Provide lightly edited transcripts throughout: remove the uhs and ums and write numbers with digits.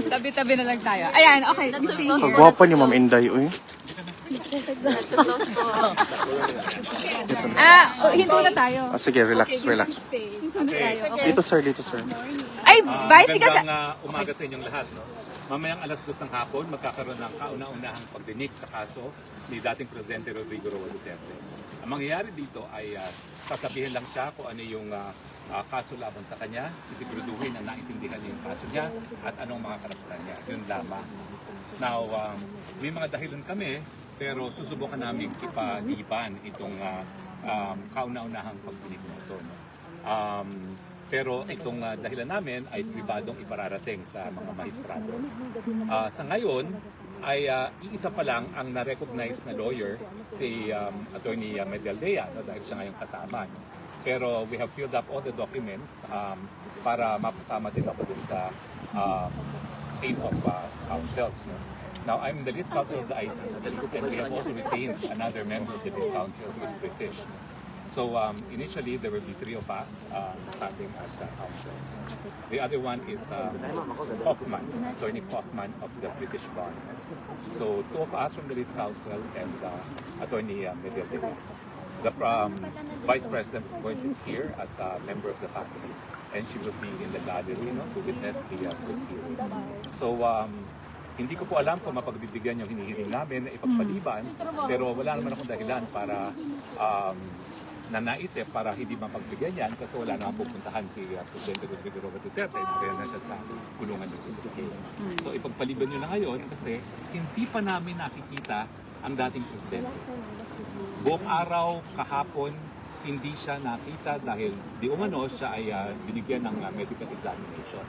Tabi-tabi na lang tayo. Ayan, okay. Stay here. Ang gwapa niyo, Ma'am Inday, uy. Hinto na tayo. Sige, relax, relax. Dito, sir, dito, sir. Ay, vice kasi... Magandang umaga sa inyong lahat. No? Mamayang alas 2 ng hapon, magkakaroon ng kauna-unahang pagdinig sa kaso ni dating Presidente Rodrigo Roa Duterte. Ang mangyayari dito ay sasabihin lang siya kung ano yung kaso laban sa kanya, sisiguraduhin na naintindihan niya yung kaso niya at anong mga karapatan niya. Yun lamang. Now, may mga dahilan kami, pero susubukan namin ipaliban itong kauna-unahang pagdinig na ito. No? Pero itong dahilan namin ay pribadong ipararating sa mga maestrado. Sa ngayon, ay iisa pa lang ang na-recognize na lawyer, si Attorney Medialdea, no, dahil siya ngayong kasama. Pero we have filled up all the documents para mapasama din ako dun sa aid of counsels. No? Now, I'm the list counsel of the ICC, and we have also retained another member of the list counsel who is British. So initially, there will be 3 of us starting as counsels. The other one is Hoffman, Attorney Hoffman of the British Bar. So 2 of us from the list counsel and Attorney Medialdea. The Vice President, of course, is here as a member of the faculty, and she will be in the gallery, no, to witness the first hearing. So hindi ko po alam kung mapagbibigyan yung hinihiling namin na ipagpaliban, pero wala naman akong dahilan para naisip para hindi mapagbigyan yan kasi wala naman pupuntahan si Presidente Rodrigo Roa Duterte na siya sa kulungan ng Constitution. So ipagpaliban nyo na ngayon kasi hindi pa namin nakikita ang dating Presidente. Buong araw, kahapon, hindi siya nakita dahil di umano siya ay binigyan ng medical examination.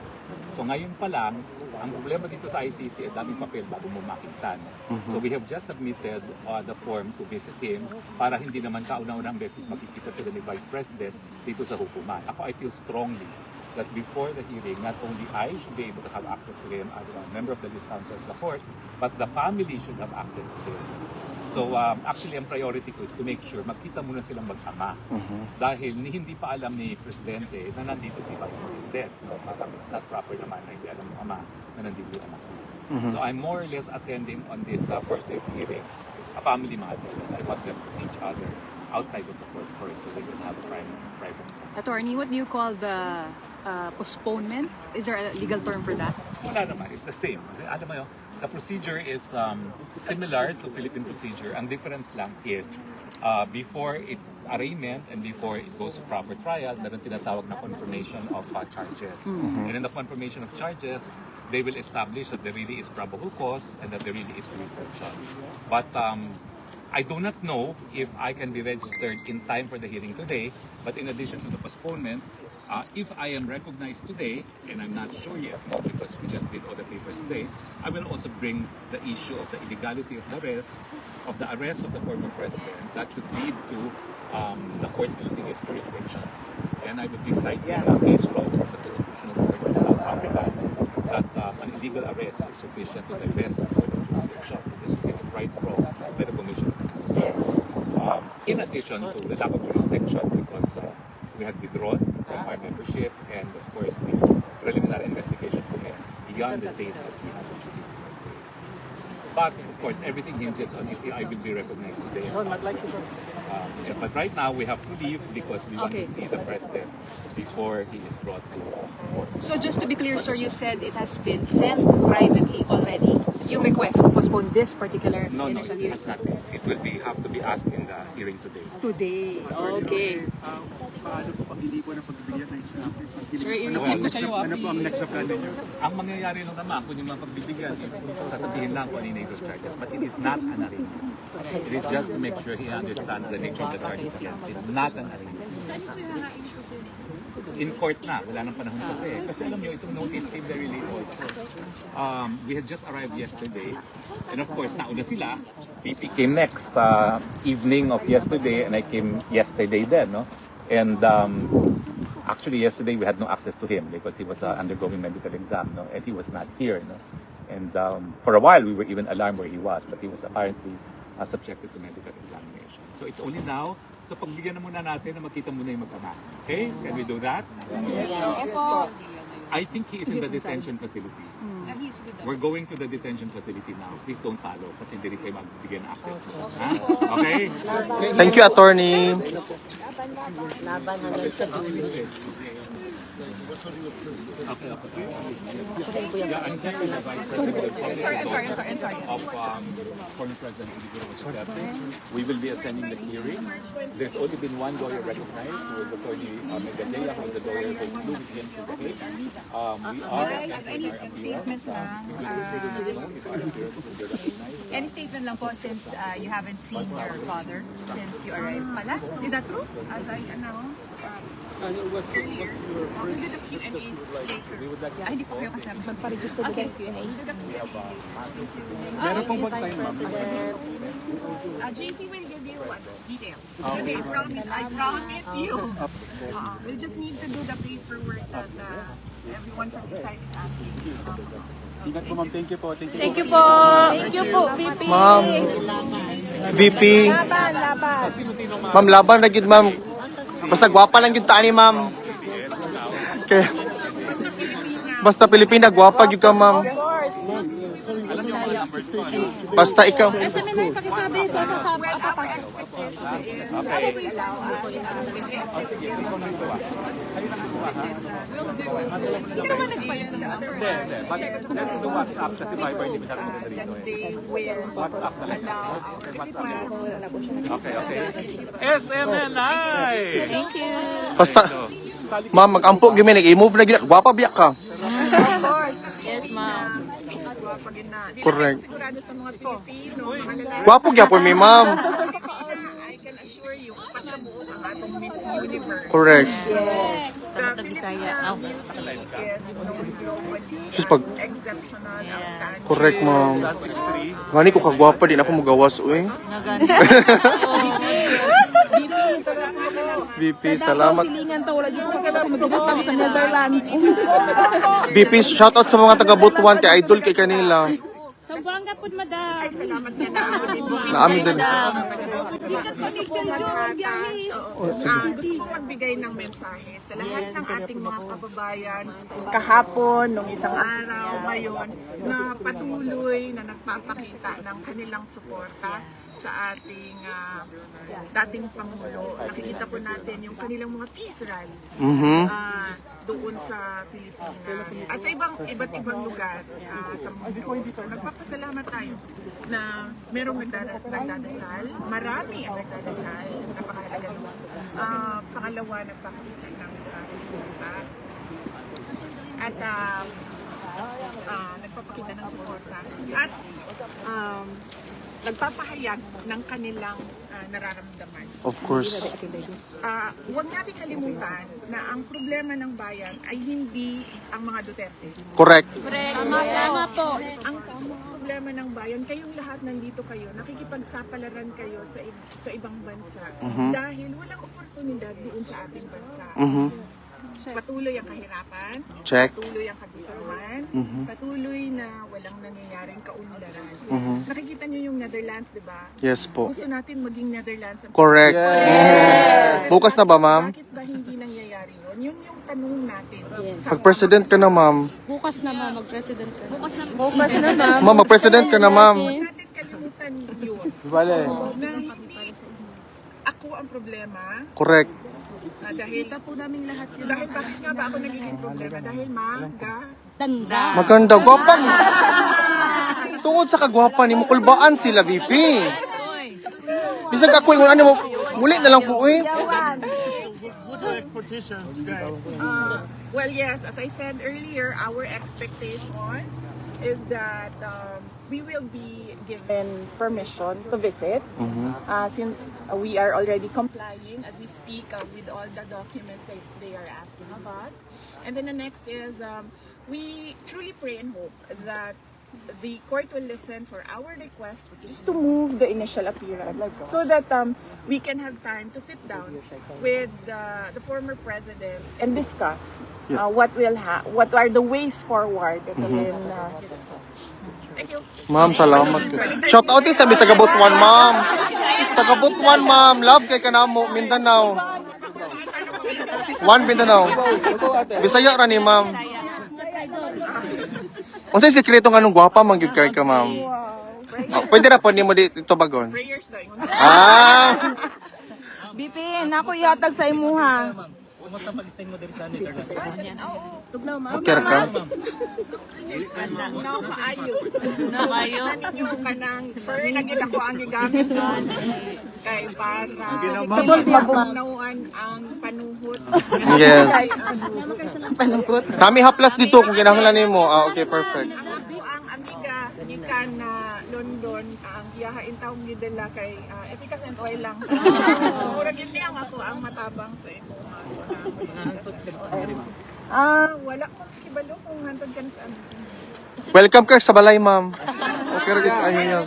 So ngayon pa lang, ang problema dito sa ICC ay daming papel bago mo makita. So we have just submitted the form to visit him para hindi naman kauna-unang beses makikita sila ni Vice President dito sa hukuman. Ako, I feel strongly that before the hearing, not only I should be able to have access to him as a member of the list council of the court, but the family should have access to him. So actually, ang priority ko is to make sure magkita muna silang mag-ama. Dahil hindi pa alam ni Presidente na nandito si Vice President. So, parang it's not proper naman na hindi alam ng ama na nandito yung anak. So I'm more or less attending on this first day of hearing a family matter. I want them to see each other outside of the court first so they can have a private. Attorney, what do you call the postponement? Is there a legal term for that? Wala naman, it's the same. Alam mo yun, the procedure is similar to Philippine procedure. Ang difference lang is before it arraignment and before it goes to proper trial, meron tinatawag na confirmation of charges. And in the confirmation of charges, they will establish that there really is probable cause and that there really is jurisdiction. But I do not know if I can be registered in time for the hearing today, but in addition to the postponement, if I am recognized today, and I'm not sure yet, because we just did all the papers today, I will also bring the issue of the illegality of the arrest of the former president. That should lead to the court losing its jurisdiction. And I would be citing a case law from the Constitutional Court of South Africa that an illegal arrest is sufficient to divest the court of jurisdiction. This is right wrong by the Commission. In addition to the lack of jurisdiction, because we had withdrawn from our membership, and of course the preliminary investigation commenced beyond the date that we had to do. But of course, everything hinges on if I will be recognized today. But right now, we have to leave because we want to see the president before he is brought to court. So just to be clear, sir, you said it has been sent privately already. Yung request to postpone this particular No, initial it hearing. has not been. It will have to be asked in the hearing today. Today. Okay. Paano po pag hindi po na pagbibigyan ng Sir, ano po ang next of ninyo? Ang mangyayari lang naman, kung yung mga pagbibigyan is sasabihin lang kung ano yung those charges. But it is not an arraignment. It is just to make sure he understands the nature of the charges against him. Not an arraignment. In court na, wala nang panahon kasi. Kasi alam nyo, itong notice came very late also. We had just arrived yesterday. And of course, nauna sila. BP came next evening of yesterday, and I came yesterday then, no? And actually yesterday we had no access to him because he was undergoing medical exam, no? And he was not here, no? And for a while we were even alarmed where he was, but he was apparently subjected to medical examination. So it's only now, so pagbigyan na muna natin na makita muna yung mag-ama. Okay? Can we do that? Yes, po. I think he is in the detention facility. He's with the... We're going to the detention facility now. Please don't follow kasi hindi rin kayo magbigyan ng access. Ha? Okay? Thank you, attorney. Yeah, I'm just the vice president I'm sorry. of former President Rodrigo Duterte. We will be attending the hearing. There's only been one lawyer recognized, who was Attorney Megadea, who was the lawyer who flew with him to the case. We are Any statement lang? Any statement lang po since you haven't seen your father since you arrived pala? Is that true? As I announced earlier, we did a Q&A later. We would like to Hindi po kayo kasama. Magpa-register Okay. Q&A. Meron pong bag tayo, ma'am. JC will give you details. Okay, I promise you. We just need to do the paperwork that everyone from the side is asking. Ingat po, ma'am. Thank you po. Thank you. Thank you po. Thank you po, VP. Ma'am, VP. Ma'am, laban na gid, ma'am. Basta gwapa lang gid ta ni, ma'am. Okay. Basta Pilipina, gwapa gid ka, ma'am. Basta ikaw. SMNI, pakisabi ito. Sasabi ako pa. Hindi naman nagbayad ng number. Let's do WhatsApp kasi Viber hindi masyadong maganda rito eh. They will WhatsApp na lang. allow our request. Okay, okay. SMNI! Thank you. Basta, ma'am, mag-ampo gimi, nag-i-move na gid. Gwapa biyak ka. Of course. Yes, ma'am. Correct. Sigurado sa mga Pilipino, mga lalaki. Gwapo gyapon mi, ma'am. I can assure you, patabuo ang atong Miss Universe. Correct. Sa Bisaya. Yes, globally. Just pag- Exceptional, outstanding. Correct, ma'am. Plus 63. Ngani ko kagwapa, di na ako magawas, uy. VP, salamat. VP, shoutout sa mga taga Butuan, kay Idol, kay kanila. Sambuanga po, madam. Ay, salamat nga na ako din. Naamin din. Gusto ko magbigay ng mensahe sa lahat ng ating mga kababayan kahapon, nung isang araw, ngayon, na patuloy na nagpapakita ng kanilang suporta sa ating dating Pangulo. Nakikita po natin yung kanilang mga peace rallies doon sa Pilipinas at sa iba't ibang lugar sa mundo. So nagpapasalamat tayo na merong nagdadasal, marami ang nagdadasal, napakahalaga naman. Pangalawa, nagpapakita ng suporta at nagpapakita ng suporta at nagpapahayag ng kanilang nararamdaman. Of course. Huwag natin kalimutan na ang problema ng bayan ay hindi ang mga Duterte. Correct. Tama po. Ang problema ng bayan, kayong lahat nandito kayo, nakikipagsapalaran kayo sa ibang bansa dahil walang oportunidad doon sa ating bansa. Patuloy ang kahirapan, Check. patuloy ang kagutuman, patuloy na walang nangyayaring kaunlaran. Nakikita niyo yung Netherlands, di ba? Yes po. Gusto natin maging Netherlands. Correct. Bukas na ba, ma'am? Bakit ba hindi nangyayari yun? Yun yung tanong natin. Pag-president ka na, ma'am. Bukas na ma, mag-president ka. Bukas na. Ma'am, mag-president ka na, ma'am. Huwag natin kalimutan yun. Bale. Na hindi ako ang problema. Correct. Dahil po namin lahat yun. Dahil bakit nga ba ako nagiging problema? Dahil Tanda. Maganda. Gwapang. Tungod sa kagwapa ni Mukulbaan sila, VP. Bisag ako yung ano mo, muli na lang po, eh. Well, yes, as I said earlier, our expectation is that we will be given permission to visit since we are already complying as we speak with all the documents that they are asking of us. And then the next is we truly pray and hope that the court will listen for our request just to move the initial appearance so that we can have time to sit down with the former president and discuss what are the ways forward in his cause. Thank you. Ma'am, salamat. Shout out din sa mi taga Butuan, ma'am. Taga Butuan, ma'am. Love kay kanamo, Mindanao. One Mindanao. Bisaya ra ni, ma'am. Unsay sikreto nga nung gwapa man gyud kay ka, ma'am? Oh, pwede ra po nimo dito bagon. Prayers daw. Ah, BP, nako ihatag sa imuha. okay ra ka. No, maayo. Naninyo ka ng fur na gid ako ang gigamit doon. Kay para mabulbabong ang panuhot. Yes. Panuhot. Kami haplas dito kung kinahanglan nimo. Ah, okay, perfect. Ako ang amiga gikan na London ang giyahain taong gidala kay efficacy and oil lang. Mura gid niya ako ang matabang sa imo. Wala ko kibalo kung hantod ka na sa amin. Welcome ka sa balay, ma'am. Okay ra gid ayun.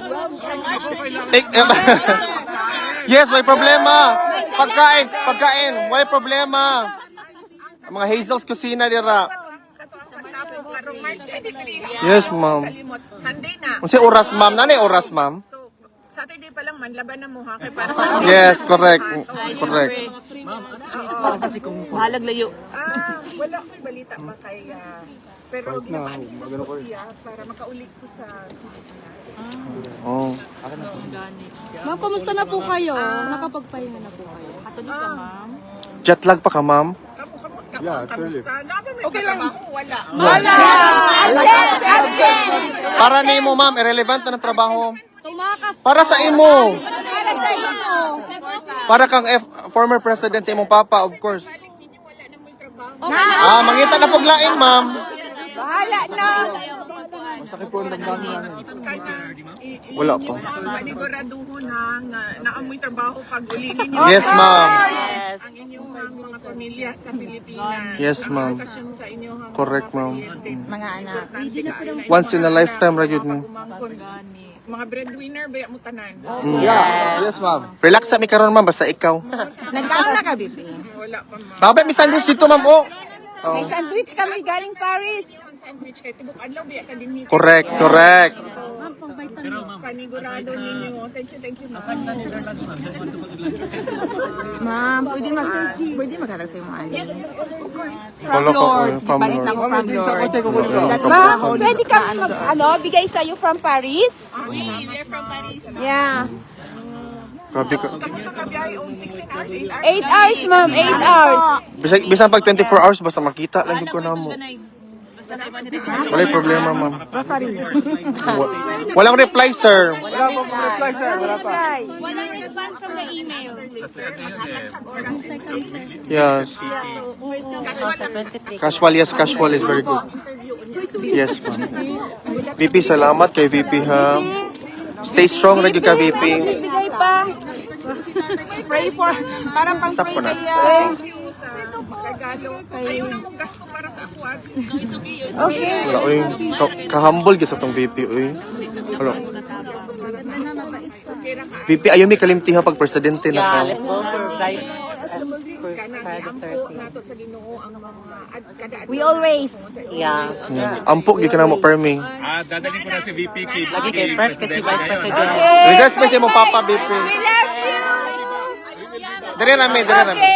Yes, may problema. Pagkain, may problema. Ang mga Hazel's Kusina dira. Yes, ma'am. Sunday na. Unsay oras, ma'am? Nanay oras, ma'am? So, Saturday pa lang man, laban na mo ha. Kay para sa Yes, correct. Correct. Halag layo. Wala ko'y balita pa kay... pero ginapaan ko siya para makaulit ko sa... Oh. Ma'am, kumusta na po kayo? Nakapagpahinga na po kayo? Katulog ka, ma'am. Jet lag pa ka, ma'am? Okay lang. Wala. Para nimo, ma'am, irrelevant na ng trabaho. Tumakas Para sa imo. Para kang former president sa imong papa, of course. Ah, mangita na puglain, ma'am. Bahala na. Wala pa. Paniguraduhon na naamoy trabaho pag uli ninyo. Yes, ma'am. Ang inyong mga pamilya sa Pilipinas. Yes, ma'am. Ang sa inyong Correct, ma'am. mga anak. Once in a lifetime ra gyud mo. Mga breadwinner ba mo tanan? Yes, ma'am. Relax sa mi karon, ma'am, basta ikaw. Nagkaon na ka, Bibi? Wala pa, ma'am. Sabi mi sandwich dito, ma'am. Oh. Oh. Sandwich kami galing Paris. Ang sandwich kay tibok adlaw biya ka din. Correct, correct. Panigurado ninyo. Thank you, ma'am. Ma'am, pwede maghatag sa mga alis. From Lords. From Palit na Lords. ko from Lords. Ma'am, pwede ka bigay sa'yo from Paris? They're from Paris. Yeah. Grabe ka. Kabiyahe og 16 hours, 8 hours. 8 hours, ma'am. 8 hours. Bisan pag 24 hours, basta makita lang yung ko na mo. Walay problema, ma'am. Walang reply, sir. Wala pa reply, sir. Wala pa. walang response from the email. Yes. Casual, yes, casual is very good. Yes, ma'am. VP, salamat kay VP, ha. Stay strong, lagi ka, VP. Bigay pa. Pray for, para pang Stop ko pray na. kay regalo. Ayaw na mong gasto para sa ako. Okay. Wala, uy. Kahambol ka sa tong VP, uy. Hello. VP, ayaw may kalimtiha pag presidente na ka. Let's go for guys. We always. Yeah. Yeah. Ampo, gi ka na mo, permi. Dadalhin ko na si VP kay Lagi kay first kasi vice president. Regards pa siya mo, Papa, VP. We love you. Dire namin, dire namin.